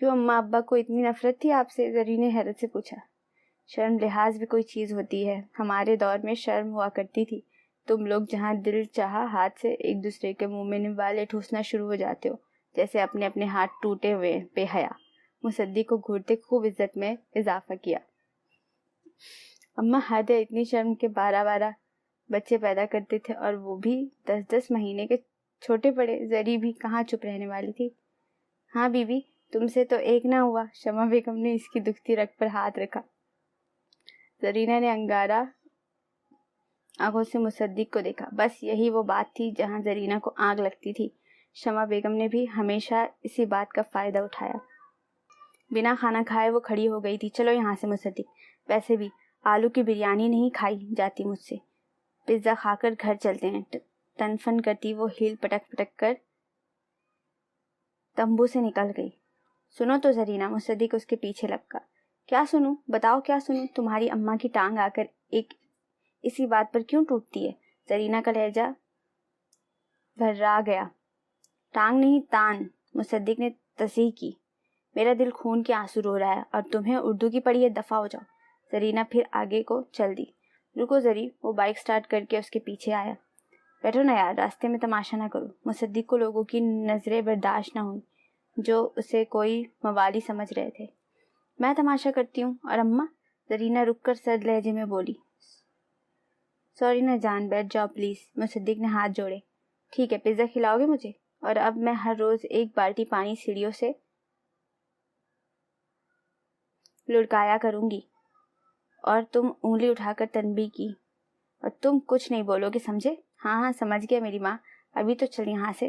کیوں اماں ابا کو اتنی نفرت تھی آپ سے؟ زرین نے حیرت سے پوچھا۔ شرم لحاظ بھی کوئی چیز ہوتی ہے، ہمارے دور میں شرم ہوا کرتی تھی، تم لوگ جہاں دل چاہا ہاتھ سے ایک دوسرے کے منہ میں نوالے ٹھوسنا شروع ہو جاتے ہو، جیسے اپنے اپنے ہاتھ ٹوٹے ہوئے بے حیا۔ مصدق کو گھورتے خوب عزت میں اضافہ کیا۔ اماں حد ہے، اتنی شرم کے 12 بچے پیدا کرتے تھے اور وہ بھی 10 مہینے کے چھوٹے پڑے۔ زری بھی کہاں چپ رہنے والی تھی۔ ہاں بی بی، تم سے تو ایک نہ ہوا۔ شمع بیگم نے اس کی دکھتی رگ پر ہاتھ رکھا۔ زرینہ نے انگارہ آنکھوں سے مصدق کو دیکھا۔ بس یہی وہ بات تھی جہاں زرینہ کو آگ لگتی تھی۔ شمع بیگم نے بھی ہمیشہ اسی بات کا فائدہ اٹھایا۔ بنا کھانا کھائے وہ کھڑی ہو گئی تھی۔ چلو یہاں سے مصدق، ویسے بھی آلو کی بریانی نہیں کھائی جاتی مجھ سے، پیزا کھا کر گھر چلتے ہیں۔ تنفن کرتی وہ ہیل پٹک پٹک کر تمبو سے نکل گئی۔ سنو تو زرینہ، مصدق اس کے پیچھے لپکا۔ کیا سنوں؟ بتاؤ کیا سنوں؟ تمہاری اماں کی ٹانگ آ کر اسی بات پر کیوں ٹوٹتی ہے؟ زرینہ کا لہجہ بھرا گیا۔ ٹانگ نہیں، تان، مصدق نے تصحیح کی۔ میرا دل خون کے آنسو رو رہا ہے اور تمہیں اردو کی پڑھی ہے، دفعہ ہو جاؤ۔ زرینہ پھر آگے کو چل دی۔ رکو زری، وہ بائک سٹارٹ کر کے اس کے پیچھے آیا۔ بیٹھو نا یار، راستے میں تماشا نہ کرو۔ مصدق کو لوگوں کی نظریں برداشت نہ ہوئی جو اسے کوئی موالی سمجھ رہے تھے۔ میں تماشا کرتی ہوں، اور اماں؟ زرینہ رک کر سرد لہجے میں بولی۔ سوری نا جان، بیٹھ جاؤ پلیز۔ مصدق نے ہاتھ جوڑے۔ ٹھیک ہے، پیزا کھلاؤ گے مجھے؟ اور اب میں ہر روز ایک بالٹی پانی سیڑھیوں سے لڑکایا کروں گی۔ اور تم انگلی اٹھا کر تنبیہ کی۔ اور تم کچھ نہیں بولو گے، سمجھے؟ ہاں ہاں سمجھ گیا میری ماں، ابھی تو چل یہاں سے۔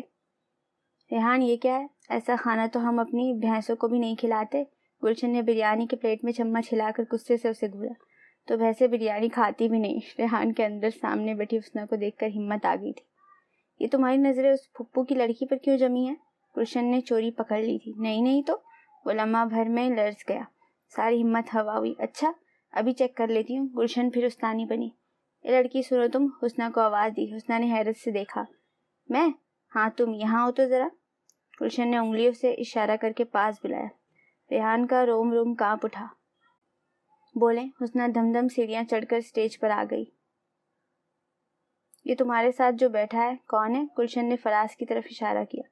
ریحان یہ کیا ہے؟ ایسا کھانا تو ہم اپنی بھینسوں کو بھی نہیں کھلاتے۔ گلشن نے بریانی کے پلیٹ میں چمچ ہلا کر غصے سے اسے گھورا۔ تو بھینسیں بریانی کھاتی بھی نہیں۔ ریحان کے اندر سامنے بیٹھی حسنہ کو دیکھ کر ہمت آ گئی تھی۔ یہ تمہاری نظریں اس پھپھو کی لڑکی پر کیوں جمی ہیں؟ گلشن نے چوری پکڑ لی تھی۔ نہیں تو، وہ لمحہ بھر میں لرز گیا۔ ساری ہمت ہوا ہوئی۔ اچھا ابھی چیک کر لیتی ہوں۔ گلشن پھر استانی بنی۔ اے لڑکی سنو تم، حسنہ کو آواز دی۔ حسنہ نے حیرت سے دیکھا۔ میں؟ ہاں تم، یہاں ہو تو ذرا۔ گلشن نے انگلیوں سے اشارہ کر کے پاس بلایا۔ ریحان کا روم روم کانپ اٹھا۔ بولیں؟ حسنہ دم دم سیڑھیاں چڑھ کر سٹیج پر آ گئی۔ یہ تمہارے ساتھ جو بیٹھا ہے کون ہے؟ گلشن نے فراز کی طرف اشارہ کیا۔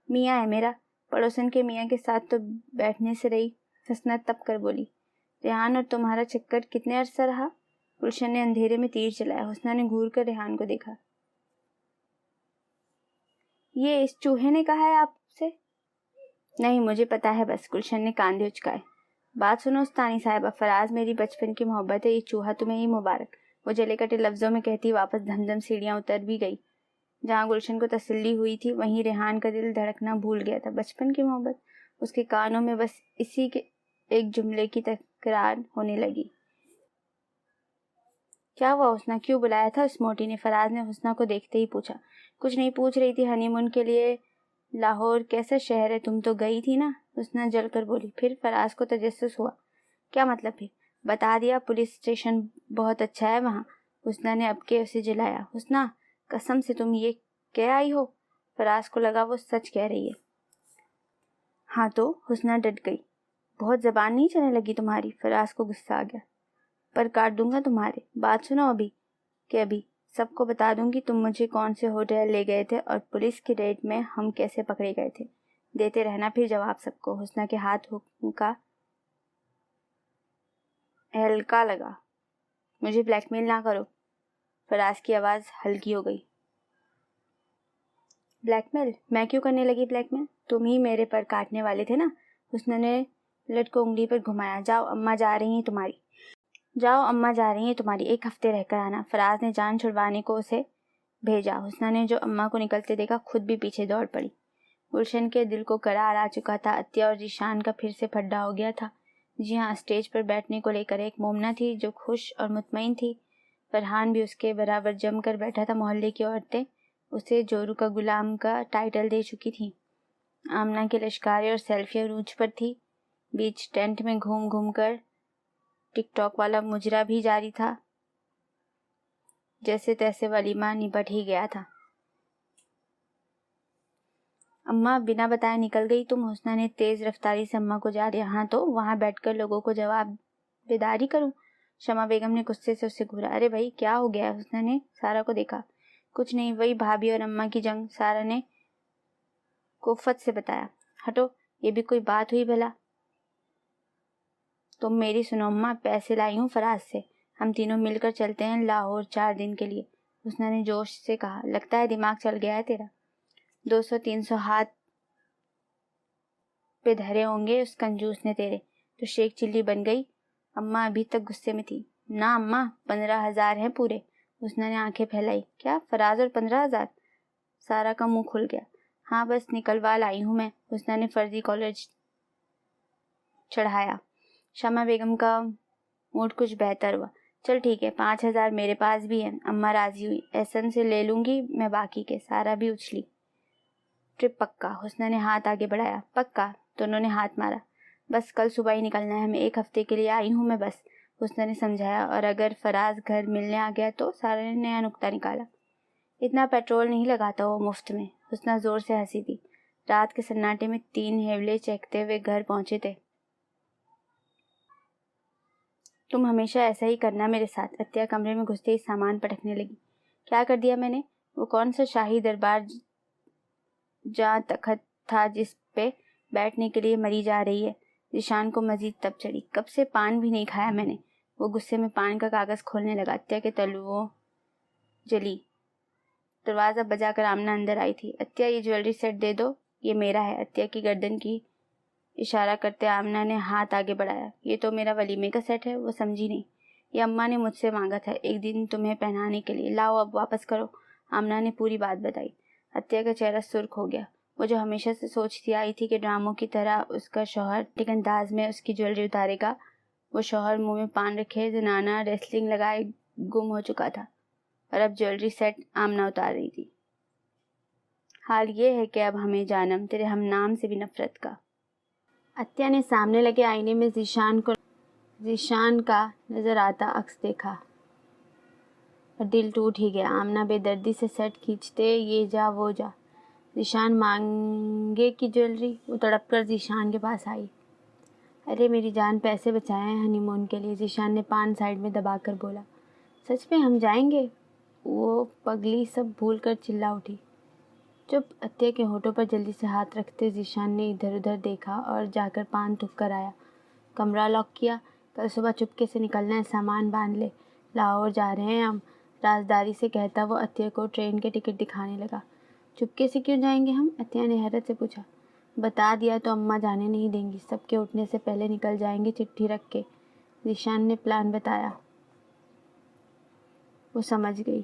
میاں ہے میرا، پڑوسن کے میاں کے ساتھ تو بیٹھنے سے رہی۔ حسنہ تپ کر بولی۔ ریحان اور تمہارا چکر کتنے عرصہ رہا؟ گلشن نے اندھیرے میں تیر چلایا۔ حسنہ نے گھور کر ریحان کو دیکھا۔ یہ اس چوہے نے کہا ہے آپ سے؟ نہیں مجھے پتا ہے بس۔ گلشن نے کاندھے اچکائے۔ بات سنو استانی صاحبہ، فراز میری بچپن کی محبت ہے، یہ چوہا تمہیں ہی مبارک۔ وہ جلے کٹے لفظوں میں کہتی واپس دھم دھم سیڑھیاں اتر بھی گئی۔ جہاں گلشن کو تسلی ہوئی تھی وہیں ریحان کا دل دھڑکنا بھول گیا تھا۔ بچپن کی محبت؟ اس کے کانوں میں بس اسی کے ایک جملے کی تکرار ہونے لگی۔ کیا ہوا حسنہ، کیوں بلایا تھا اس موٹی نے؟ فراز نے حسنہ کو دیکھتے ہی پوچھا۔ کچھ نہیں، پوچھ رہی تھی ہنی مون کے لیے لاہور کیسا شہر ہے، تم تو گئی تھی نا؟ حسنہ جل کر بولی۔ پھر فراز کو تجسس ہوا۔ کیا مطلب پھر؟ بتا دیا، پولیس اسٹیشن بہت اچھا ہے وہاں۔ حسنہ نے اب کے اسے جلایا۔ حسنہ قسم سے تم یہ کہہ آئی ہو؟ فراز کو لگا وہ سچ کہہ رہی ہے۔ ہاں تو؟ حسنہ ڈٹ گئی۔ بہت زبان نہیں چلنے لگی تمہاری؟ فراز کو غصہ آ گیا۔ پر کاٹ دوں گا تمہارے۔ بات سنو ابھی سب کو بتا دوں گی تم مجھے کون سے ہوٹل لے گئے تھے اور پولیس کی ریڈ میں ہم کیسے پکڑے گئے تھے۔ دیتے رہنا پھر جواب سب کو۔ حسنہ کے ہاتھ کا ہلکا لگا۔ مجھے بلیک میل نہ کرو۔ فراز کی آواز ہلکی ہو گئی۔ بلیک میل؟ میں کیوں کرنے لگی بلیک میل؟ تم ہی میرے پر کاٹنے والے تھے نا۔ حسنہ نے لٹ کو انگلی پر گھمایا۔ جاؤ اماں جا رہی ہیں تمہاری، ایک ہفتے رہ کر آنا۔ فراز نے جان چھڑوانے کو اسے بھیجا۔ حسنہ نے جو اماں کو نکلتے دیکھا خود بھی پیچھے دوڑ پڑی۔ گلشن کے دل کو قرار آ چکا تھا۔ عطیہ اور ذیشان کا پھر سے پھڈا ہو گیا تھا۔ جی ہاں، اسٹیج پر بیٹھنے کو لے کر ایک مومنہ تھی جو خوش اور مطمئن تھی۔ فرحان بھی اس کے برابر جم کر بیٹھا تھا۔ محلے کی عورتیں اسے جورو کا غلام کا ٹائٹل دے چکی تھیں۔ آمنہ کے لشکارے اور سیلفیاں عروج پر تھی۔ بیچ ٹینٹ میں گھوم گھوم کر ٹک ٹاک والا مجرا بھی جاری تھا۔ جیسے تیسے ولیمہ نپٹ ہی گیا تھا۔ اماں بنا بتائے نکل گئی تم؟ حسنہ نے تیز رفتاری سے اماں کو جا رہا تو وہاں بیٹھ کر لوگوں کو جواب بیداری کروں؟ شمع بیگم نے غصے سے اسے گھورا۔ ارے بھائی کیا ہو گیا؟ حسنہ نے سارا کو دیکھا۔ کچھ نہیں، وہی بھابھی اور اماں کی جنگ، سارا نے کوفت سے بتایا۔ ہٹو، یہ بھی کوئی بات ہوئی بھلا؟ تم میری سنو اماں، پیسے لائی ہوں فراز سے، ہم تینوں مل کر چلتے ہیں لاہور 4 دن کے لیے، حسنہ نے جوش سے کہا۔ لگتا ہے دماغ چل گیا ہے تیرا، 200-300 ہاتھ پہ دھرے ہوں گے اس کنجوس نے تیرے، تو شیخ چلی بن گئی۔ اماں ابھی تک غصے میں تھی۔ نہ اماں، 15,000 ہیں پورے، حسنہ نے آنکھیں پھیلائی۔ کیا فراز اور 15,000؟ سارا کا منہ کھل گیا۔ ہاں بس نکلوا لائی ہوں میں، حسنہ نے فرضی کالج چڑھایا۔ شمع بیگم کا موڈ کچھ بہتر ہوا۔ چل ٹھیک ہے، 5,000 میرے پاس بھی ہیں۔ اماں راضی ہوئی۔ احسن سے لے لوں گی میں باقی کے۔ سارا بھی اچھلی۔ ٹرپ پکا؟ حسنہ نے ہاتھ آگے بڑھایا۔ پکا، دونوں نے ہاتھ مارا۔ بس کل صبح ہی نکلنا ہے ہمیں، 1 ہفتے کے لیے آئی ہوں میں بس، حسنہ نے سمجھایا۔ اور اگر فراز گھر ملنے آ گیا تو؟ سارا نے نیا نکتہ نکالا۔ اتنا پیٹرول نہیں لگاتا وہ مفت میں، حسنہ زور سے ہنسی تھی۔ رات کے سناٹے میں 3 ہیولے چہکتے ہوئے گھر پہنچے تھے۔ تم ہمیشہ ایسا ہی کرنا میرے ساتھ۔ عطیہ کمرے میں گھستے ہی سامان پٹکنے لگی۔ کیا کر دیا میں نے؟ وہ کون سا شاہی دربار جہاں تخت تھا جس پہ بیٹھنے کے لیے مری جا رہی ہے؟ ذیشان کو مزید تب چڑھی۔ کب سے پان بھی نہیں کھایا میں نے۔ وہ غصے میں پان کا کاغذ کھولنے لگا۔ عطیہ کے تلوؤں جلی۔ دروازہ بجا کر آمنہ اندر آئی تھی۔ عطیہ یہ جویلری سیٹ دے دو، یہ میرا ہے۔ عطیہ کی گردن کی اشارہ کرتے آمنہ نے ہاتھ آگے بڑھایا۔ یہ تو میرا ولیمے کا سیٹ ہے۔ وہ سمجھی نہیں۔ یہ اماں نے مجھ سے مانگا تھا ایک دن تمہیں پہنانے کے لیے، لاؤ اب واپس کرو۔ آمنہ نے پوری بات بتائی۔ عطیہ کا چہرہ سرخ ہو گیا۔ وہ جو ہمیشہ سے سوچتی آئی تھی کہ ڈراموں کی طرح اس کا شوہر ٹک انداز میں اس کی جویلری اتارے گا، وہ شوہر منہ میں پان رکھے زنانہ ریسلنگ لگائے گم ہو چکا تھا، اور اب جویلری سیٹ آمنہ اتار رہی تھی۔ حال یہ ہے کہ اب ہمیں جانم تیرے ہم نام سے بھی نفرت کا۔ عطیہ نے سامنے لگے آئینے میں ذیشان کا نظر آتا عکس دیکھا اور دل ٹوٹ ہی گیا۔ آمنہ بے دردی سے سیٹ کھینچتے، یہ جا وہ جا، ذیشان مانگے کی جویلری؟ وہ تڑپ کر ذیشان کے پاس آئی۔ ارے میری جان، پیسے بچائے ہیں ہنی مون کے لیے، ذیشان نے پان سائڈ میں دبا کر بولا۔ سچ میں ہم جائیں گے؟ وہ پگلی سب بھول کر چلا اٹھی۔ چپ! عطیہ کے ہونٹوں پر جلدی سے ہاتھ رکھتے ذیشان نے ادھر ادھر دیکھا اور جا کر پان تھک کر آیا۔ کمرہ لاک کیا۔ کل صبح چپکے سے نکلنا ہے، سامان باندھ لے، لاہور جا رہے ہیں ہم، رازداری سے کہتا وہ عطیہ کو ٹرین کے ٹکٹ دکھانے لگا۔ چپکے سے کیوں جائیں گے ہم؟ عطیہ نے حیرت سے پوچھا۔ بتا دیا تو اماں جانے نہیں دیں گی، سب کے اٹھنے سے پہلے نکل جائیں گے چٹھی رکھ کے، ذیشان نے پلان بتایا۔ وہ سمجھ گئی۔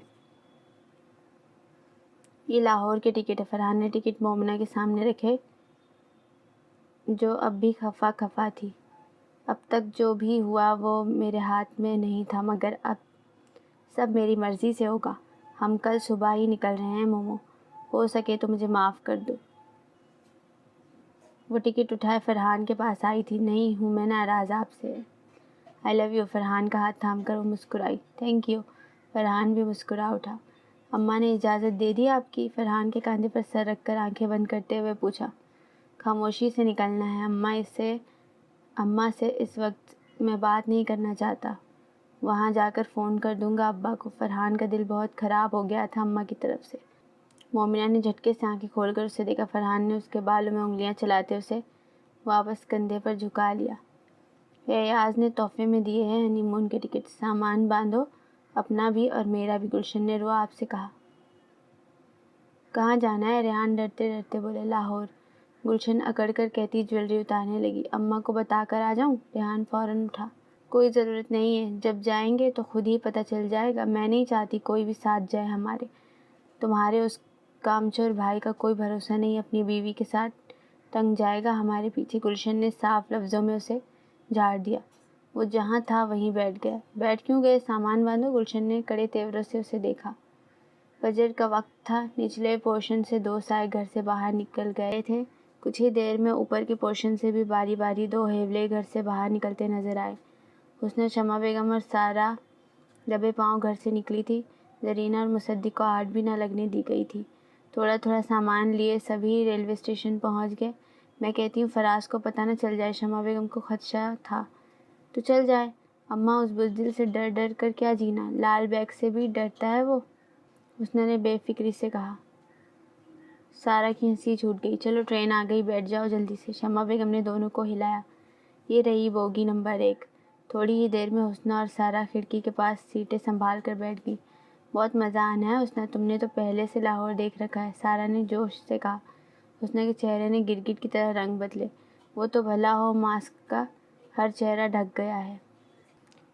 یہ لاہور کے ٹکٹ ہے۔ فرحان نے ٹکٹ مومنہ کے سامنے رکھے، جو اب بھی خفا خفا تھی۔ اب تک جو بھی ہوا وہ میرے ہاتھ میں نہیں تھا، مگر اب سب میری مرضی سے ہوگا۔ ہم کل صبح ہی نکل رہے ہیں مومو، ہو سکے تو مجھے معاف کر دو۔ وہ ٹکٹ اٹھائے فرحان کے پاس آئی تھی۔ نہیں ہوں میں ناراض آپ سے، آئی لو یو۔ فرحان کا ہاتھ تھام کر وہ مسکرائی۔ Thank you. فرحان بھی مسکرا اٹھا۔ اماں نے اجازت دے دی آپ کی؟ فرحان کے کاندھے پر سر رکھ کر آنکھیں بند کرتے ہوئے پوچھا۔ خاموشی سے نکلنا ہے اماں سے اس وقت میں بات نہیں کرنا چاہتا، وہاں جا کر فون کر دوں گا ابا کو۔ فرحان کا دل بہت خراب ہو گیا تھا اماں کی طرف سے۔ مومنہ نے جھٹکے سے آنکھیں کھول کر اسے دیکھا۔ فرحان نے اس کے بالوں میں انگلیاں چلاتے اسے واپس کندھے پر جھکا لیا۔ ایاز نے تحفے میں دیے ہیں ہنی مون کے ٹکٹ، سامان باندھو، اپنا بھی اور میرا بھی، گلشن نے رو آپ سے کہا۔ کہاں جانا ہے؟ ریحان ڈرتے ڈرتے بولے۔ لاہور، گلشن اکڑ کر کہتی جویلری اتارنے لگی۔ اماں کو بتا کر آ جاؤں؟ ریحان فوراً اٹھا۔ کوئی ضرورت نہیں ہے، جب جائیں گے تو خود ہی پتہ چل جائے گا، میں نہیں چاہتی کوئی بھی ساتھ جائے ہمارے، تمہارے اس کامچور بھائی کا کوئی بھروسہ نہیں، اپنی بیوی کے ساتھ ٹنگ جائے گا ہمارے پیچھے۔ گلشن نے صاف لفظوں میں اسے جھاڑ دیا۔ وہ جہاں تھا وہیں بیٹھ گیا۔ بیٹھ کیوں گئے؟ سامان باندھو۔ گلشن نے کڑے تیوروں سے اسے دیکھا۔ فجر کا وقت تھا، نچلے پورشن سے 2 سائے گھر سے باہر نکل گئے تھے، کچھ ہی دیر میں اوپر کے پورشن سے بھی باری باری 2 ہیولے گھر سے باہر نکلتے نظر آئے۔ حسنہ، شمع بیگم اور سارا دبے پاؤں گھر سے نکلی تھی۔ زرینہ اور مصدق کو آہٹ بھی نہ لگنے دی گئی تھی۔ تھوڑا تھوڑا سامان لیے سبھی ریلوے اسٹیشن پہنچ گئے۔ میں کہتی ہوں فراز کو پتہ نہ چل جائے، شمع بیگم کو خدشہ تھا۔ تو چل جائے، اماں اس بزدل سے ڈر ڈر کر کیا جینا، لال بیگ سے بھی ڈرتا ہے وہ، حسنہ نے بے فکری سے کہا۔ سارا کی ہنسی چھوٹ گئی۔ چلو ٹرین آ گئی، بیٹھ جاؤ جلدی سے، شمع بیگم نے دونوں کو ہلایا۔ یہ رہی بوگی نمبر 1۔ تھوڑی ہی دیر میں حسنہ اور سارا کھڑکی کے پاس سیٹیں سنبھال کر بیٹھ گئی۔ بہت مزہ آنا ہے حسنہ، تم نے تو پہلے سے لاہور دیکھ رکھا ہے، سارا نے جوش سے کہا۔ حسنہ کے چہرے نے گرگٹ کی طرح رنگ بدلے۔ وہ تو بھلا ہو ماسک کا ہر چہرہ ڈھک گیا ہے۔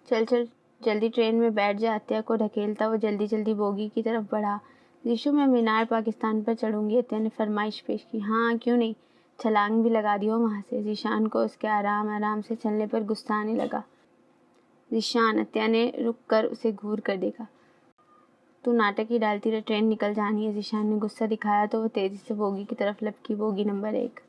چل چل جلدی ٹرین میں بیٹھ جا، عطیہ کو ڈھکیلتا وہ جلدی جلدی بوگی کی طرف بڑھا۔ ذیشو میں مینار پاکستان پر چڑھوں گی، عطیہ نے فرمائش پیش کی۔ ہاں کیوں نہیں، چھلانگ بھی لگا دیو وہاں سے۔ ذیشان کو اس کے آرام آرام سے چلنے پر غصہ آنے لگا۔ ذیشان، عطیہ نے رک کر اسے گھور کر دیکھا۔ تو ناٹک ہی ڈالتی رہ، ٹرین نکل جانی ہے۔ ذیشان نے غصہ دکھایا تو وہ تیزی سے بوگی کی طرف لپکی۔ Bogie number 1۔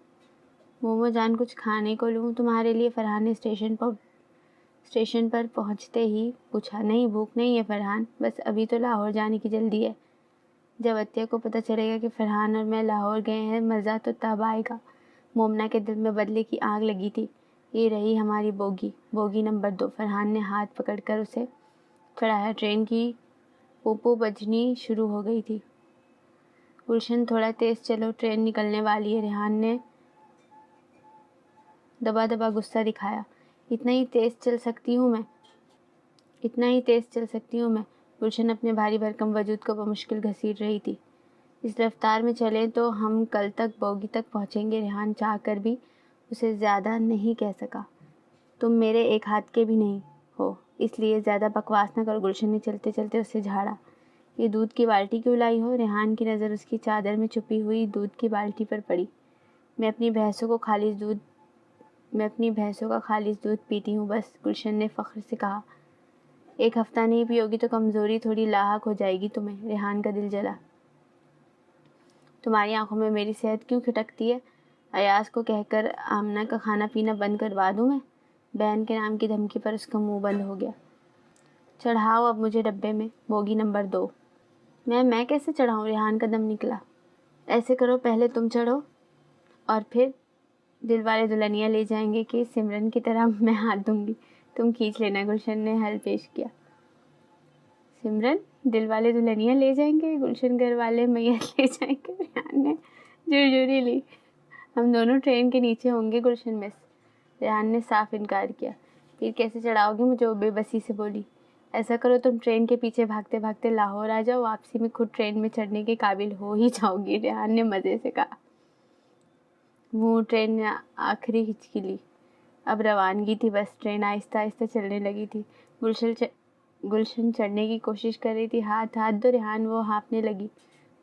مومو جان کچھ کھانے کو لوں تمہارے لیے؟ فرحان نے اسٹیشن پر پہنچتے ہی پوچھا۔ نہیں بھوک نہیں ہے فرحان، بس ابھی تو لاہور جانے کی جلدی ہے۔ جب عطیہ کو پتہ چلے گا کہ فرحان اور میں لاہور گئے ہیں، مزہ تو تب آئے گا۔ مومنہ کے دل میں بدلے کی آگ لگی تھی۔ یہ رہی ہماری بوگی، بوگی نمبر 2۔ فرحان نے ہاتھ پکڑ کر اسے چڑھایا۔ ٹرین کی پوپو بجنی شروع ہو گئی تھی۔ گلشن تھوڑا تیز چلو، ٹرین نکلنے والی ہے، ریحان نے دبا دبا غصہ دکھایا۔ اتنا ہی تیز چل سکتی ہوں میں، گلشن اپنے بھاری بھرکم وجود کو بمشکل گھسیٹ رہی تھی۔ اس رفتار میں چلیں تو ہم کل تک بوگی تک پہنچیں گے، ریحان چاہ کر بھی اسے زیادہ نہیں کہہ سکا۔ تم میرے ایک ہاتھ کے بھی نہیں ہو، اس لیے زیادہ بکواس نہ کرو، گلشن نے چلتے چلتے اسے جھاڑا۔ یہ دودھ کی بالٹی کیوں لائی ہو؟ ریحان کی نظر اس کی چادر میں چھپی ہوئی دودھ کی بالٹی پر پڑی۔ میں اپنی بھینسوں کا خالص دودھ پیتی ہوں بس، گلشن نے فخر سے کہا۔ ایک ہفتہ نہیں پیو گی تو کمزوری تھوڑی لاحق ہو جائے گی تمہیں، ریحان کا دل جلا۔ تمہاری آنکھوں میں میری صحت کیوں کھٹکتی ہے؟ ایاز کو کہہ کر آمنہ کا کھانا پینا بند کروا دوں میں؟ بہن کے نام کی دھمکی پر اس کا منہ بند ہو گیا۔ چڑھاؤ اب مجھے ڈبے میں، بوگی نمبر 2۔ میں کیسے چڑھاؤں؟ ریحان کا دم نکلا۔ ایسے کرو، پہلے تم چڑھو اور پھر دل والے دلہنیا لے جائیں گے کہ سمرن کی طرح میں ہاتھ دوں گی، تم کھینچ لینا، گلشن نے حل پیش کیا۔ سمرن دل والے دلہنیا لے جائیں گے، گلشن گھر والے میت لے جائیں گے، ریحان نے جھرجھری لی۔ ہم دونوں ٹرین کے نیچے ہوں گے گلشن مس، ریحان نے صاف انکار کیا۔ پھر کیسے چڑھاؤ گی مجھے؟ وہ بے بسی سے بولی۔ ایسا کرو تم ٹرین کے پیچھے بھاگتے بھاگتے لاہور آ جاؤ، واپسی میں خود ٹرین میں چڑھنے کے قابل ہو ہی جاؤ گی، ریحان نے مزے سے کہا۔ وہ ٹرین نے آخری ہچکی لی۔ اب روانگی تھی، بس ٹرین آہستہ آہستہ چلنے لگی تھی۔ گلشن چڑھنے کی کوشش کر رہی تھی۔ ہاتھ دو ریحان، وہ ہانپنے لگی۔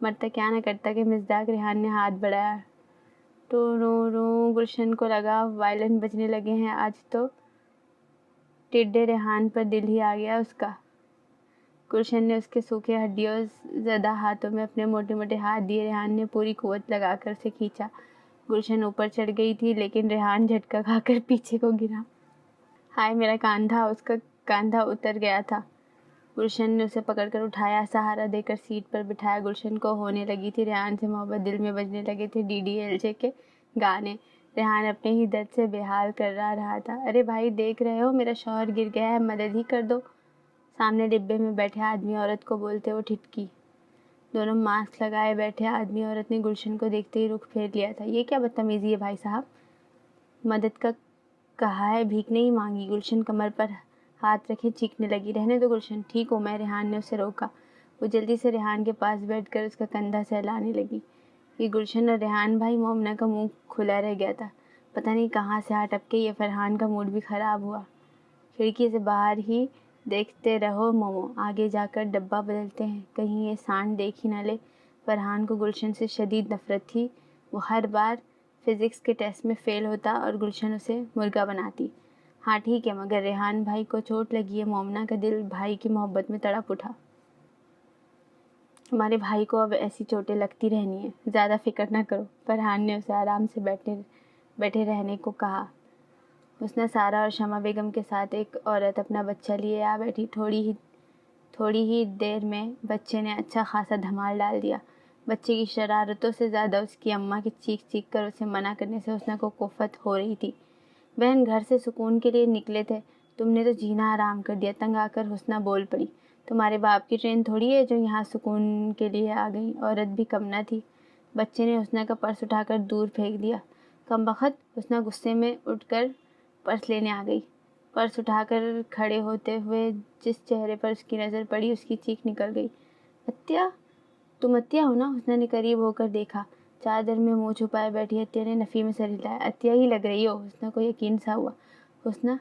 مرتا کیا نہ کرتا کہ مزداق، ریحان نے ہاتھ بڑھایا۔ ٹو رو رو، گلشن کو لگا وائلن بجنے لگے ہیں آج تو ٹڈے ریحان پر دل ہی آ گیا اس کا۔ گلشن نے اس کے سوکھے ہڈیوں زدہ ہاتھوں میں اپنے موٹے موٹے ہاتھ دیے، ریحان نے پوری قوت لگا کر اسے کھینچا۔ گلشن اوپر چڑھ گئی تھی لیکن ریحان جھٹکا کھا کر پیچھے کو گرا۔ ہائے میرا کاندھا، اس کا کاندھا اتر گیا تھا۔ گلشن نے اسے پکڑ کر اٹھایا، سہارا دے کر سیٹ پر بٹھایا۔ گلشن کو ہونے لگی تھی ریحان سے محبت، دل میں بجنے لگے تھے DDLJ کے گانے۔ ریحان اپنے ہی درد سے بے حال کر رہا تھا۔ ارے بھائی دیکھ رہے ہو میرا شوہر گر گیا ہے، مدد ہی کر دو، سامنے ڈبے میں بیٹھے آدمی عورت کو بولتے وہ ٹھٹکی۔ دونوں ماسک لگائے بیٹھے آدمی عورت نے گلشن کو دیکھتے ہی رخ پھیر لیا تھا۔ یہ کیا بدتمیزی ہے بھائی صاحب، مدد کا کہا ہے، بھیک نہیں مانگی۔ گلشن کمر پر ہاتھ رکھے چیخنے لگی۔ رہنے دو گلشن، ٹھیک ہوں میں، ریحان نے اسے روکا۔ وہ جلدی سے ریحان کے پاس بیٹھ کر اس کا کندھا سہلانے لگی۔ یہ گلشن اور ریحان بھائی، مومنہ کا منہ کھلا رہ گیا تھا، پتہ نہیں کہاں سے آ ٹپکے یہ۔ فرحان کا موڈ بھی خراب ہوا۔ کھڑکی سے باہر ہی دیکھتے رہو مومو، آگے جا کر ڈبہ بدلتے ہیں، کہیں یہ سانڈ دیکھ ہی نہ لے۔ فرحان کو گلشن سے شدید نفرت تھی۔ وہ ہر بار فزکس کے ٹیسٹ میں فیل ہوتا اور گلشن اسے مرغا بناتی۔ ہاں ٹھیک ہے، مگر ریحان بھائی کو چوٹ لگی ہے۔ مومنہ کا دل بھائی کی محبت میں تڑپ اٹھا۔ ہمارے بھائی کو اب ایسی چوٹیں لگتی رہنی ہیں، زیادہ فکر نہ کرو، فرحان نے اسے آرام سے بیٹھے رہنے کو کہا۔ حسنہ، سارا اور شمع بیگم کے ساتھ ایک عورت اپنا بچہ لیے آ بیٹھی۔ تھوڑی ہی دیر میں بچے نے اچھا خاصا دھمال ڈال دیا۔ بچے کی شرارتوں سے زیادہ اس کی اماں کی چیخ چیخ کر اسے منع کرنے سے حسنہ کو کوفت ہو رہی تھی۔ بہن گھر سے سکون کے لیے نکلے تھے، تم نے تو جینا حرام کر دیا۔ تنگ آ کر حسنہ بول پڑی، تمہارے باپ کی ٹرین تھوڑی ہے جو یہاں سکون کے لیے آ گئی، عورت بھی کم نہ تھی۔ بچے نے حسنہ کا پرس اٹھا کر دور پھینک دیا۔ کمبخت، حسنہ غصے میں اٹھ کر پرس لینے آ گئی۔ پرس اٹھا کر کھڑے ہوتے ہوئے جس چہرے پر اس کی نظر پڑی اس کی چیخ نکل گئی۔ عطیہ، تم عطیہ ہو نا؟ حسنہ نے قریب ہو کر دیکھا۔ چادر میں منہ چھپائے بیٹھی عطیہ نے نفی میں سر ہلایا۔ عطیہ ہی لگ رہی ہو، حسنہ کو یقین سا ہوا۔ حسنہ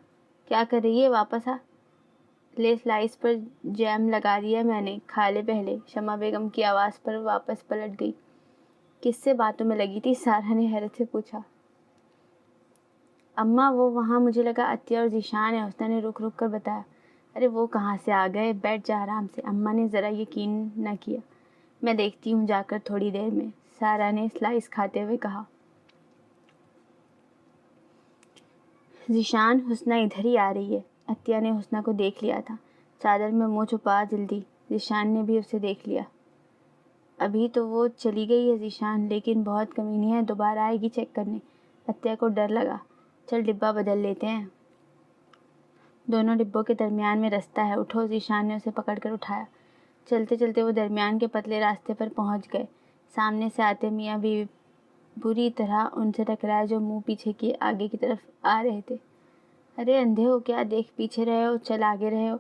کیا کر رہی ہے؟ واپس آ، لے سلائس پر جیم لگا دیا میں نے، کھا لے پہلے۔ شمع بیگم کی آواز پر واپس پلٹ گئی۔ کس سے باتوں میں لگی تھی؟ سارہ نے حیرت سے پوچھا۔ اماں وہ وہاں مجھے لگا عطیہ اور ذیشان ہے، حسنہ نے رک رک کر بتایا۔ ارے وہ کہاں سے آ گئے؟ بیٹھ جا آرام سے، اماں نے ذرا یقین نہ کیا۔ میں دیکھتی ہوں جا کر تھوڑی دیر میں، سارہ نے سلائس کھاتے ہوئے کہا۔ ذیشان، حسنہ ادھر ہی آ رہی ہے۔ عطیہ نے حسنہ کو دیکھ لیا تھا، چادر میں منہ چھپا جلدی۔ ذیشان نے بھی اسے دیکھ لیا۔ ابھی تو وہ چلی گئی ہے ذیشان، لیکن بہت کمینی ہے، دوبارہ آئے گی چیک کرنے۔ عطیہ کو ڈر لگا۔ چل ڈبہ بدل لیتے ہیں، دونوں ڈبوں کے درمیان میں رستہ ہے، اٹھو۔ ذیشان نے اسے پکڑ کر اٹھایا۔ چلتے چلتے وہ درمیان کے پتلے راستے پر پہنچ گئے۔ سامنے سے آتے میاں بیوی بری طرح ان سے ٹکرائے جو منہ پیچھے کیے آگے کی طرف آ رہے تھے۔ ارے اندھے ہو کیا؟ دیکھ پیچھے رہے ہو، چل آگے رہے ہو،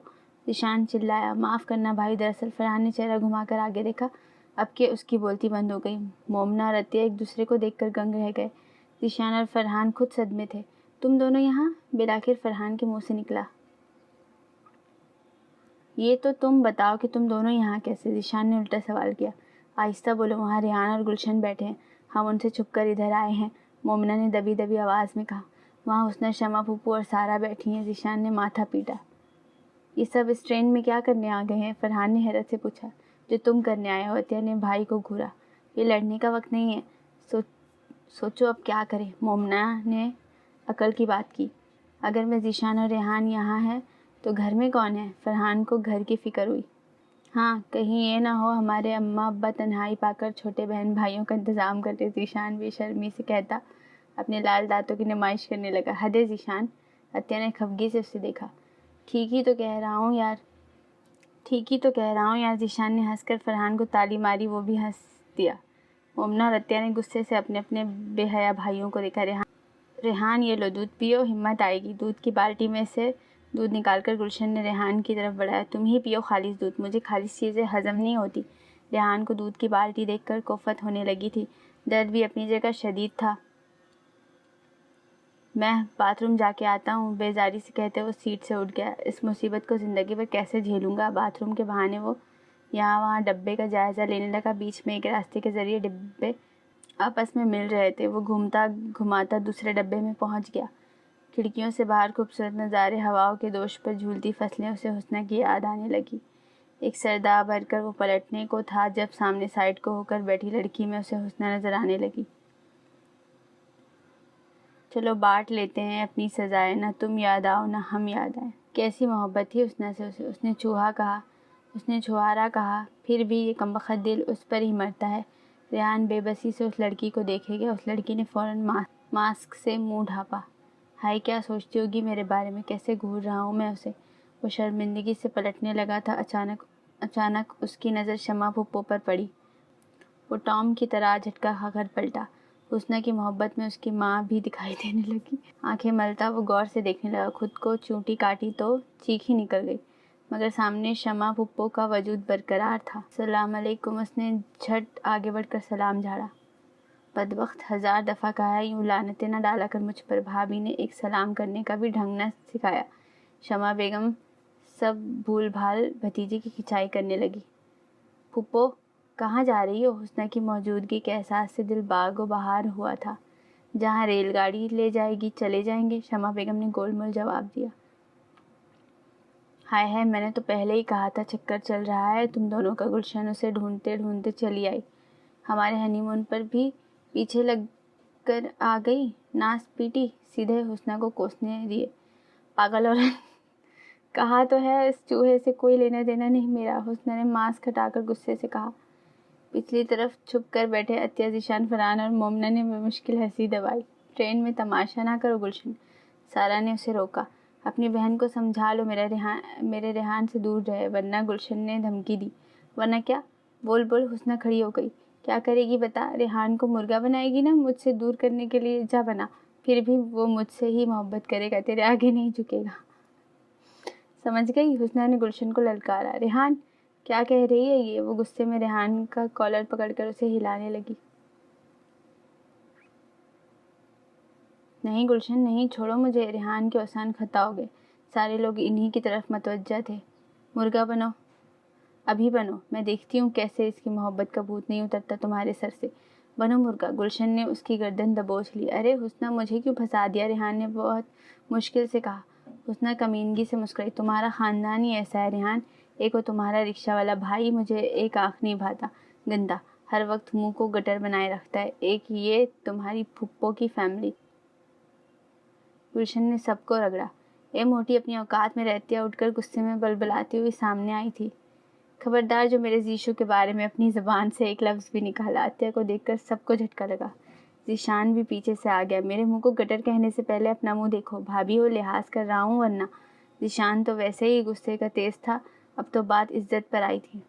ذیشان چلایا۔ معاف کرنا بھائی، دراصل فرحان نے چہرہ گھما کر آگے دیکھا، اب کہ اس کی بولتی بند ہو گئی۔ مومنہ اور عطیہ ایک دوسرے کو دیکھ کر دنگ رہ گئے۔ ذیشان اور فرحان خود صدمے تھے۔ تم دونوں یہاں؟ بالآخر فرحان کے منہ سے نکلا۔ یہ تو تم بتاؤ کہ تم دونوں یہاں کیسے؟ ذیشان نے الٹا سوال کیا۔ آہستہ بولو، وہاں ریحان اور گلشن بیٹھے ہیں، ہم ان سے چھپ کر ادھر آئے ہیں، مومنہ نے دبی دبی آواز میں کہا۔ وہاں حسنہ، شمع پھوپھو اور سارہ بیٹھی ہیں۔ ذیشان نے ماتھا پیٹا۔ یہ سب اس ٹرین میں کیا کرنے آ گئے ہیں؟ فرحان نے حیرت سے پوچھا۔ جو تم کرنے آئے ہو، عطیہ نے بھائی کو گھورا۔ یہ لڑنے کا وقت نہیں ہے، سوچو اب کیا کریں۔ مومنہ نے عقل کی بات کی۔ اگر میں ذیشان اور ریحان یہاں ہیں تو گھر میں کون ہے؟ فرحان کو گھر کی فکر ہوئی۔ ہاں، کہیں یہ نہ ہو ہمارے اماں ابا تنہائی پا کر چھوٹے بہن بھائیوں کا انتظام کرتے۔ ذیشان بے شرمی سے کہتا اپنے لال دانتوں کی نمائش کرنے لگا۔ حد ہے ذیشان، عطیہ نے خفگی سے اسے دیکھا۔ ٹھیک ہی تو کہہ رہا ہوں یار، ذیشان نے ہنس کر فرحان کو تالی ماری، وہ بھی ہنس دیا۔ مومنہ اور عطیہ نے غصے سے اپنے اپنے بے حیا بھائیوں کو دیکھا۔ ریحان یہ لو دودھ پیو، ہمت آئے گی۔ دودھ کی بالٹی میں سے دودھ نکال کر گلشن نے ریحان کی طرف بڑھایا۔ تم ہی پیو خالص دودھ، مجھے خالص چیزیں ہضم نہیں ہوتی۔ ریحان کو دودھ کی بالٹی دیکھ کر کوفت ہونے لگی تھی، درد بھی اپنی جگہ شدید تھا۔ میں باتھ روم جا کے آتا ہوں، بیزاری سے کہتے وہ سیٹ سے اٹھ گیا۔ اس مصیبت کو زندگی بھر کیسے جھیلوں گا؟ باتھ روم کے بہانے وہ یہاں وہاں ڈبے کا جائزہ لینے لگا۔ بیچ میں ایک راستے کے ذریعے ڈبے آپس میں مل رہے تھے، وہ گھومتا گھماتا دوسرے ڈبے میں پہنچ گیا۔ کھڑکیوں سے باہر خوبصورت نظارے، ہواؤں کے دوش پر جھولتی فصلیں اسے حسنہ کی یاد آنے لگی۔ ایک سرداہ بھر کر وہ پلٹنے کو تھا جب سامنے سائڈ کو ہو کر بیٹھی لڑکی میں اسے حسنہ نظر آنے لگی۔ چلو بانٹ لیتے ہیں اپنی سزائیں، نہ تم یاد آؤ نہ ہم یاد آئیں۔ کیسی محبت تھی حسنہ سے اسے، اس نے چھوہارا کہا، پھر بھی یہ کمبخت دل اس پر ہی مرتا ہے۔ ریحان بے بسی سے اس لڑکی کو دیکھے گیا۔ اس لڑکی نے فوراً ماسک سے منہ ڈھانپا۔ ہائے، کیا سوچتی ہوگی میرے بارے میں، کیسے گھور رہا ہوں میں اسے۔ وہ شرمندگی سے پلٹنے لگا تھا، اچانک اس کی نظر شمع پھوپھو پر پڑی۔ وہ ٹام کی طرح جھٹکا کھا کر پلٹا۔ حسنہ کی محبت میں اس کی ماں بھی دکھائی دینے لگی۔ آنکھیں ملتا وہ غور سے دیکھنے لگا، خود کو چونٹی کاٹی تو چیخ ہی نکل گئی، مگر سامنے شمع پھوپھو کا وجود برقرار تھا۔ السلام علیکم، اس نے جھٹ آگے بڑھ کر سلام جھاڑا۔ بدبخت، 1000 دفعہ کہا ہے یوں لعنتیں نہ ڈالا کر مجھ پر، بھابھی نے ایک سلام کرنے کا بھی ڈھنگ نہ سکھایا۔ شمع بیگم سب بھول بھال بھتیجے کی کھچائی کرنے لگی۔ پھوپھو کہاں جا رہی ہو؟ حسنہ کی موجودگی کے احساس سے دل باغ و بہار ہوا تھا۔ جہاں ریل گاڑی لے جائے گی چلے جائیں گے، شمع بیگم نے گول مول جواب دیا۔ ہائے ہائے، میں نے تو پہلے ہی کہا تھا چکر چل رہا ہے تم دونوں کا۔ گلشن اسے ڈھونڈتے ڈھونڈتے چلی آئی۔ ہمارے ہنی مون پر بھی پیچھے لگ کر آ گئی، ناس پیٹی، سیدھے حسنہ کو کوسنے دیے۔ پاگل عورت، کہا تو ہے اس چوہے سے کوئی لینا دینا نہیں میرا، حسنہ نے ماسک ہٹا کر غصے سے کہا۔ پچھلی طرف چھپ کر بیٹھے عطیہ، ذیشان، فرحان اور مومنہ نے بمشکل ہنسی دبائی۔ ٹرین میں تماشا نہ کرو گلشن، سارا نے اسے روکا۔ اپنی بہن کو سمجھا لو، میرے ریحان سے دور رہے ورنہ گلشن نے دھمکی دی۔ ورنہ کیا؟ بول بول۔ حسنہ کھڑی ہو گئی۔ کیا کرے گی بتا؟ ریحان کو مرغا بنائے گی نا؟ مجھ سے دور کرنے کے لیے جا بنا، پھر بھی وہ مجھ سے ہی محبت کرے گا، تیرے آگے نہیں جھکے گا۔ سمجھ گئی؟ حسنہ نے گلشن کو للکارا۔ ریحان کیا کہہ رہی ہے یہ؟ وہ غصے میں ریحان کا کالر پکڑ کر اسے ہلانے لگی۔ نہیں گلشن نہیں، چھوڑو مجھے۔ ریحان کے اوسان کھتا ہو گئے۔ سارے لوگ انہی کی طرف متوجہ تھے۔ مرغا بنو، ابھی بنو، میں دیکھتی ہوں کیسے اس کی محبت کا بھوت نہیں اترتا تمہارے سر سے۔ بنو مرغا۔ گلشن نے اس کی گردن دبوچ لی۔ ارے حسنہ، مجھے کیوں پھنسا دیا؟ ریحان نے بہت مشکل سے کہا۔ حسنہ کمینگی سے مسکرائی۔ تمہارا خاندان ہی ایسا ہے ریحان، ایک وہ تمہارا رکشہ والا بھائی مجھے ایک آنکھ نہیں بھاتا، گندا، ہر وقت منہ کو گٹر بنائے رکھتا ہے، ایک یہ تمہاری پھپھو کی فیملی۔ گلشن نے سب کو رگڑا۔ اے موٹی، اپنی اوقات میں رہتی ہے، اٹھ کر غصے میں بلبلاتی ہوئی سامنے آئی تھی۔ خبردار جو میرے زیشو کے بارے میں اپنی زبان سے ایک لفظ بھی نکالا۔ عطیہ کو دیکھ کر سب کو جھٹکا لگا۔ ذیشان بھی پیچھے سے آ گیا۔ میرے منہ کو گٹر کہنے سے پہلے اپنا منہ دیکھو، بھابھی ہو، لحاظ کر رہا ہوں ورنہ۔ ذیشان تو ویسے ہی غصے کا تیز تھا، اب تو بات عزت پر آئی تھی۔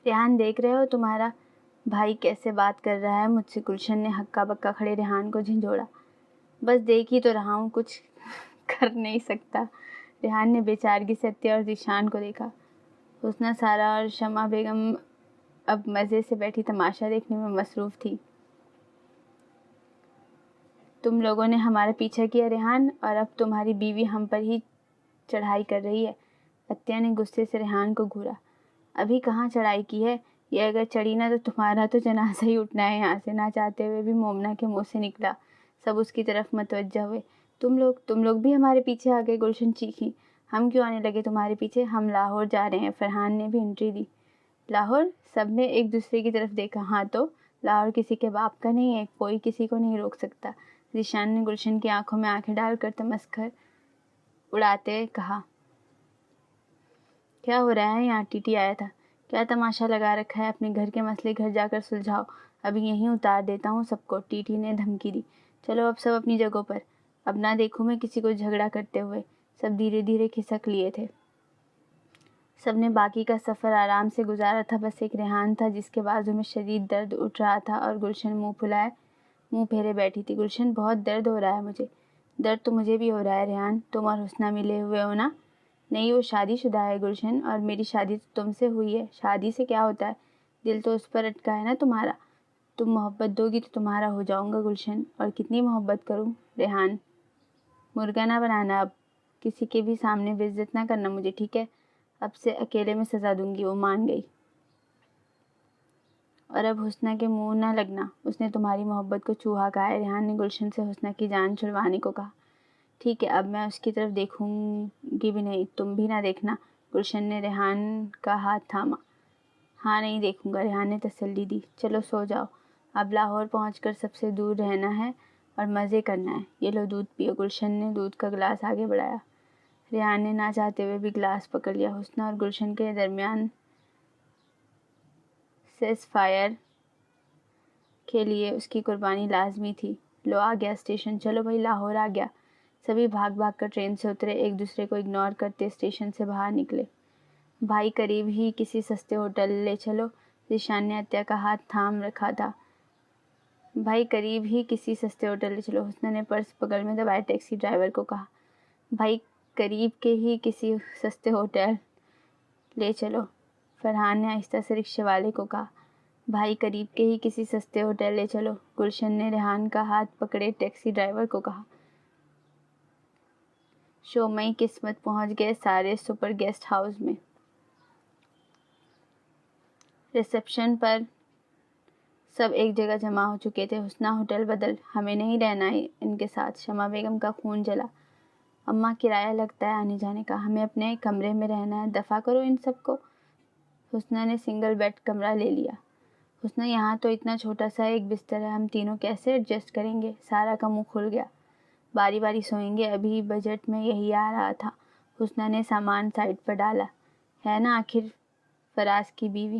ریحان دیکھ رہے ہو تمہارا بھائی کیسے بات کر رہا ہے مجھ سے؟ گلشن نے ہکا بکا کھڑے ریحان کو جھنجھوڑا۔ بس دیکھ ہی تو رہا ہوں، کچھ کر نہیں سکتا۔ ریحان نے بے چارگی سے عطیہ اور ذیشان کو دیکھا۔ حسنہ، سارا اور شمع بیگم اب مزے سے بیٹھی تماشا دیکھنے میں مصروف تھی۔ تم لوگوں نے ہمارا پیچھا کیا ریحان، اور اب تمہاری بیوی ہم پر ہی چڑھائی کر رہی ہے۔ عطیہ نے غصے سے ریحان کو گھورا۔ ابھی کہاں چڑھائی کی ہے؟ یہ اگر چڑھی نا تو تمہارا تو جنازہ ہی اٹھنا ہے یہاں سے۔ نہ چاہتے ہوئے بھی مومنہ کے منہ سے نکلا۔ سب اس کی طرف متوجہ ہوئے۔ تم لوگ بھی ہمارے پیچھے آ گئے؟ گلشن چیخی۔ ہم کیوں آنے لگے تمہارے پیچھے؟ ہم لاہور جا رہے ہیں۔ فرحان نے بھی انٹری دی۔ لاہور؟ سب نے ایک دوسرے کی طرف دیکھا۔ ہاں تو لاہور کسی کے باپ کا نہیں ہے، کوئی کسی کو نہیں روک سکتا۔ ذیشان نے گلشن کی آنکھوں میں آنکھیں ڈال کر تمسخر اڑاتے کہا۔ کیا ہو رہا ہے یہاں؟ ٹی ٹی آیا تھا۔ کیا تماشا لگا رکھا ہے؟ اپنے گھر کے مسئلے گھر جا کر سلجھاؤ، ابھی یہیں اتار دیتا ہوں سب کو۔ ٹی ٹی نے دھمکی دی۔ چلو اب سب اپنی جگہوں پر، اب نہ دیکھوں میں کسی کو جھگڑا کرتے ہوئے۔ سب دھیرے دھیرے کھسک لیے تھے۔ سب نے باقی کا سفر آرام سے گزارا تھا، بس ایک ریحان تھا جس کے بازو میں شدید درد اٹھ رہا تھا اور گلشن منہ پھیرے بیٹھی تھی۔ گلشن، بہت درد ہو رہا ہے مجھے۔ درد تو مجھے بھی ہو رہا ہے ریحان، تم اور حسنہ ملے ہوئے ہو نا؟ نہیں، وہ شادی شدہ ہے گلشن، اور میری شادی تو تم سے ہوئی ہے۔ شادی سے کیا ہوتا ہے؟ دل تو اس پر اٹکا ہے نا تمہارا۔ تم محبت دو گی تو تمہارا ہو جاؤں گا گلشن، اور کتنی محبت کروں ریحان۔ مرغا نہ بنانا، اب کسی کے بھی سامنے بے عزت نہ کرنا مجھے، ٹھیک ہے؟ اب سے اکیلے میں سزا دوں گی۔ وہ مان گئی۔ اور اب حسنہ کے منہ نہ لگنا، اس نے تمہاری محبت کو چوہا کہا ہے۔ ریحان نے گلشن سے حسنہ کی جان چھڑوانے کو کہا۔ ٹھیک ہے، اب میں اس کی طرف دیکھوں گی بھی نہیں، تم بھی نہ دیکھنا۔ گلشن نے ریحان کا ہاتھ تھاما۔ ہاں نہیں دیکھوں گا، ریحان نے تسلی دی۔ چلو سو جاؤ، اب لاہور پہنچ کر سب سے دور رہنا ہے اور مزے کرنا ہے۔ یہ لو دودھ پیو۔ گلشن نے دودھ کا گلاس آگے بڑھایا۔ ریحان نے نہ چاہتے ہوئے بھی گلاس پکڑ لیا۔ حسنہ اور گلشن کے درمیان سیز فائر کے لیے اس کی قربانی لازمی تھی۔ لو آ گیا اسٹیشن، چلو بھائی لاہور آ گیا۔ سبھی بھاگ بھاگ کر ٹرین سے اترے، ایک دوسرے کو اگنور کرتے اسٹیشن سے باہر نکلے۔ بھائی قریب ہی کسی سستے ہوٹل لے چلو، ذیشان نے عطیہ کا ہاتھ تھام رکھا تھا۔ بھائی قریب ہی کسی سستے ہوٹل لے چلو، حسنہ نے پرس بغل میں دبائے ٹیکسی ڈرائیور کو کہا۔ بھائی قریب کے ہی کسی سستے ہوٹل لے چلو، فرحان نے آہستہ سے رکشے والے کو کہا۔ بھائی قریب کے ہی کسی سستے ہوٹل لے چلو، گلشن نے ریحان کا ہاتھ پکڑے ٹیکسی ڈرائیور کو کہا۔ شومئی قسمت پہنچ گئے سارے سپر گیسٹ ہاؤس میں۔ ریسپشن پر سب ایک جگہ جمع ہو چکے تھے۔ حسنہ، ہوٹل بدل، ہمیں نہیں رہنا ہے ان کے ساتھ۔ شمع بیگم کا خون جلا۔ اماں، کرایہ لگتا ہے آنے جانے کا، ہمیں اپنے کمرے میں رہنا ہے، دفع کرو ان سب کو۔ حسنہ نے سنگل بیڈ کمرہ لے لیا۔ حسنہ، یہاں تو اتنا چھوٹا سا ایک بستر ہے، ہم تینوں کیسے ایڈجسٹ کریں گے؟ سارا کا منہ کھل گیا۔ باری باری سوئیں گے، ابھی بجٹ میں یہی آ رہا تھا۔ حسنہ نے سامان سائڈ پر ڈالا۔ ہے نا آخر فراز کی بیوی۔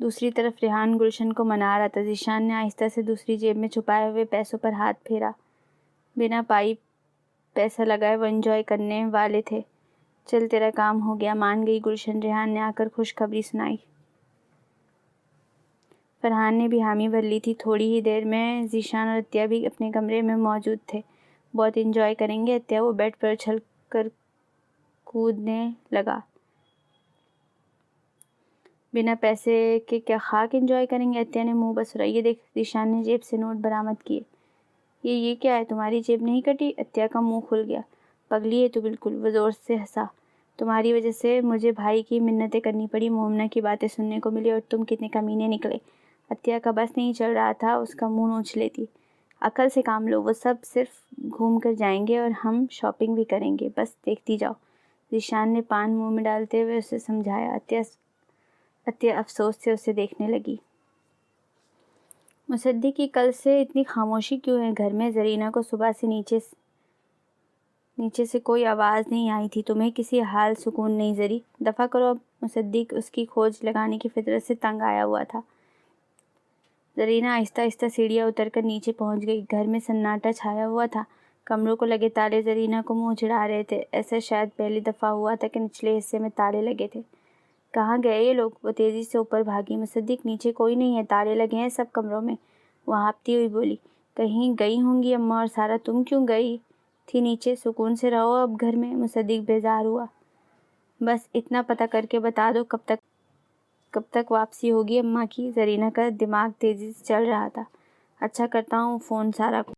دوسری طرف ریحان گلشن کو منا رہا تھا۔ ذیشان نے آہستہ سے دوسری جیب میں چھپائے ہوئے پیسوں پر ہاتھ پھیرا۔ بنا پائی پیسہ لگائے وہ انجوائے کرنے والے تھے۔ چل تیرا کام ہو گیا، مان گئی گلشن۔ ریحان نے آ کر خوشخبری سنائی۔ فرحان نے بھی حامی بھر لی تھی۔ تھوڑی ہی دیر میں ذیشان اور عطیہ بھی اپنے کمرے میں موجود تھے۔ بہت انجوائے کریں گے عطیہ، وہ بیڈ پر اچھل کر کودنے لگا۔ بنا پیسے کے کیا خاک انجوائے کریں گے؟ عطیہ نے منہ بسورا۔ یہ دیکھ، ذیشان نے جیب سے نوٹ برآمد کیے۔ یہ کیا ہے؟ تمہاری جیب نہیں کٹی؟ عطیہ کا منہ کھل گیا۔ پگلی ہے تو بالکل، وہ زور سے ہنسا۔ تمہاری وجہ سے مجھے بھائی کی منتیں کرنی پڑی، مومنہ کی باتیں سننے کو ملی، اور تم کتنے کمینے نکلے۔ عطیہ کا بس نہیں چل رہا تھا، اس کا منہ نوچ لیتی۔ عقل سے کام لو، وہ سب صرف گھوم کر جائیں گے اور ہم شاپنگ بھی کریں گے، بس دیکھتی جاؤ۔ ذیشان نے پان منہ میں ڈالتے ہوئے اسے سمجھایا۔ عطیہ افسوس سے اسے دیکھنے لگی۔ مصدق کی کل سے اتنی خاموشی کیوں ہے گھر میں؟ زرینہ کو صبح سے نیچے سے کوئی آواز نہیں آئی تھی۔ تمہیں کسی حال سکون نہیں زری؟ دفع کرو اب۔ مصدق اس کی کھوج لگانے کی فطرت سے تنگ آیا ہوا تھا۔ زرینہ آہستہ آہستہ سیڑھیاں اتر کر نیچے پہنچ گئی۔ گھر میں سناٹا چھایا ہوا تھا۔ کمروں کو لگے تالے زرینہ کو منہ چڑھا رہے تھے۔ ایسا شاید پہلی دفعہ ہوا تھا کہ نچلے حصے میں تالے لگے تھے۔ کہاں گئے یہ لوگ؟ وہ تیزی سے اوپر بھاگی۔ مصدق نیچے کوئی نہیں ہے، تالے لگے ہیں سب کمروں میں، وہ ہانپتی ہوئی بولی۔ کہیں گئی ہوں گی اماں اور سارا۔ تم کیوں گئی تھی نیچے؟ سکون سے رہو اب گھر میں۔ مصدق بیزار ہوا۔ بس اتنا پتہ کر کے بتا دو کب تک واپسی ہوگی اماں کی؟ زرینہ کا دماغ تیزی سے چل رہا تھا۔ اچھا کرتا ہوں فون سارا کو